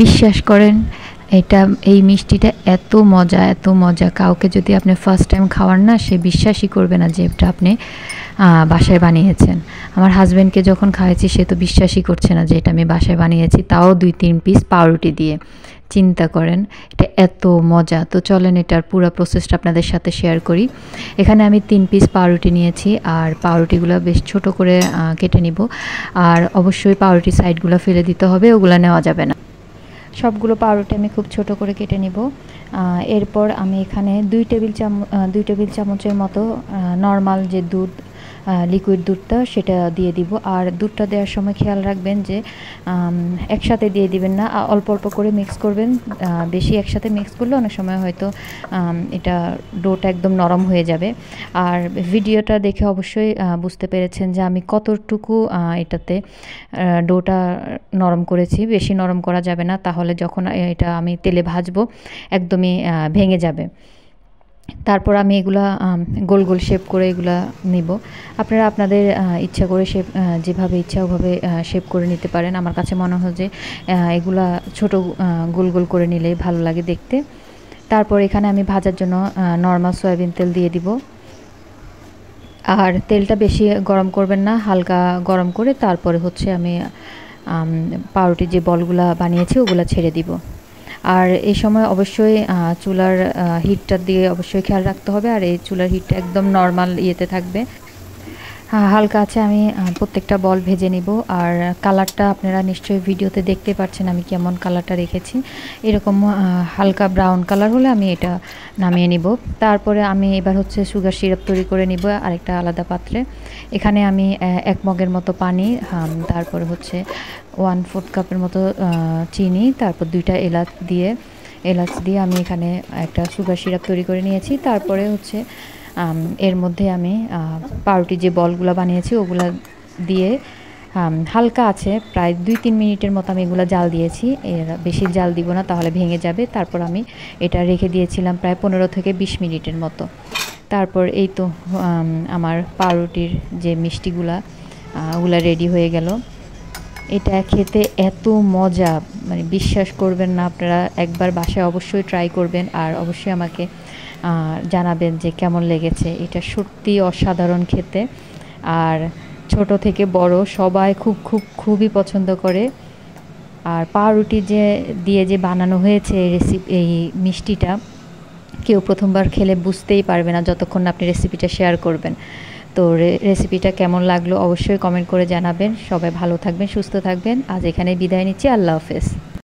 বিশ্বাস করেন এটা এই মিষ্টিটা এত মজা কাউকে যদি আপনি ফার্স্ট টাইম খাওয়ান না সে বিশ্বাসই করবে না যে এটা আপনি বাসায় বানিয়েছেন। আমার হাজব্যান্ডকে যখন খাওয়াইছি সে তো বিশ্বাসই করছে না যে এটা আমি বাসায় বানিয়েছি, তাও 2-3 পিস পাউরুটি দিয়ে। চিন্তা করেন এটা এত মজা। তো চলেন এটার পুরো প্রসেসটা আপনাদের সাথে শেয়ার করি। এখানে আমি 3 পিস পাউরুটি নিয়েছি আর পাউরুটিগুলো বেশ ছোট করে কেটে নিব। আর অবশ্যই পাউরুটি সাইডগুলো ফেলে দিতে হবে, ওগুলো নেওয়া যাবে না। সবগুলো পাউরুটি আমি খুব ছোট করে কেটে নিব। এরপর আমি এখানে 2 টেবিল চামচের মতো নর্মাল যে দুধ, লিকুইড দুধটা সেটা দিয়ে দিব। আর দুধটা দেওয়ার সময় খেয়াল রাখবেন যে একসাথে দিয়ে দিবেন না, অল্প অল্প করে মিক্স করবেন। বেশি একসাথে মিক্স করলে অনেক সময় হয়তো এটা ডোটা একদম নরম হয়ে যাবে। আর ভিডিওটা দেখে অবশ্যই বুঝতে পেরেছেন যে আমি কতটুকু এটাতে ডোটা নরম করেছি। বেশি নরম করা যাবে না, তাহলে যখন এটা আমি তেলে ভাজবো একদমই ভেঙে যাবে। তারপর আমি এগুলা গোল গোল শেপ করে এগুলা নিব। আপনারা আপনাদের ইচ্ছা করে শেপ, যেভাবে ইচ্ছা ওভাবে শেপ করে নিতে পারেন। আমার কাছে মনে হয় যে এগুলা ছোট গোল গোল করে নিলেই ভালো লাগে দেখতে। তারপর এখানে আমি ভাজার জন্য নর্মাল সয়াবিন তেল দিয়ে দিব। আর তেলটা বেশি গরম করবেন না, হালকা গরম করে তারপরে হচ্ছে আমি পাউরুটির যে বলগুলা বানিয়েছি ওগুলা ছেড়ে দিব। আর এই সময় অবশ্যই চুলার হিটটার দিকে অবশ্যই খেয়াল রাখতে হবে। আর এই চুলার হিটটা একদম নর্মাল ইয়েতে থাকবে, হালকা আছে। আমি প্রত্যেকটা বল ভেজে নিব। আর কালারটা আপনারা নিশ্চয়ই ভিডিওতে দেখতে পাচ্ছেন আমি কেমন কালারটা রেখেছি। এরকম হালকা ব্রাউন কালার হলে আমি এটা নামিয়ে নিব। তারপরে আমি এবার হচ্ছে সুগার সিরাপ তৈরি করে নিব আরেকটা আলাদা পাত্রে। এখানে আমি 1 মগের মতো পানি, তারপরে হচ্ছে 1/4 কাপের মতো চিনি, তারপর 2টা এলাচ দিয়ে আমি এখানে একটা সুগার সিরাপ তৈরি করে নিয়েছি। তারপরে হচ্ছে এর মধ্যে আমি পাউরুটির যে বলগুলো বানিয়েছি ওগুলা দিয়ে হালকা আছে প্রায় 2-3 মিনিটের মতো আমি এগুলো জাল দিয়েছি। এর বেশি জাল দিব না, তাহলে ভেঙে যাবে। তারপর আমি এটা রেখে দিয়েছিলাম প্রায় 15 থেকে 20 মিনিটের মতো। তারপর এই তো আমার পাউরুটির যে মিষ্টিগুলা ওগুলা রেডি হয়ে গেল। এটা খেতে এত মজা, মানে বিশ্বাস করবেন না। আপনারা একবার বাসায় অবশ্যই ট্রাই করবেন আর অবশ্যই আমাকে জানাবেন যে কেমন লেগেছে। এটা সত্যি অসাধারণ খেতে। আর ছোট থেকে বড় সবাই খুবই পছন্দ করে। আর পাউরুটি দিয়ে যে বানানো হয়েছে এই মিষ্টিটা, কেউ প্রথমবার খেলে বুঝতেই পারবে না যতক্ষণ না আপনি রেসিপিটা শেয়ার করবেন। তো রেসিপিটা কেমন লাগলো অবশ্যই কমেন্ট করে জানাবেন। সবাই ভালো থাকবেন, সুস্থ থাকবেন। আজ এখানে বিদায় নিচ্ছি। আল্লাহ হাফেজ।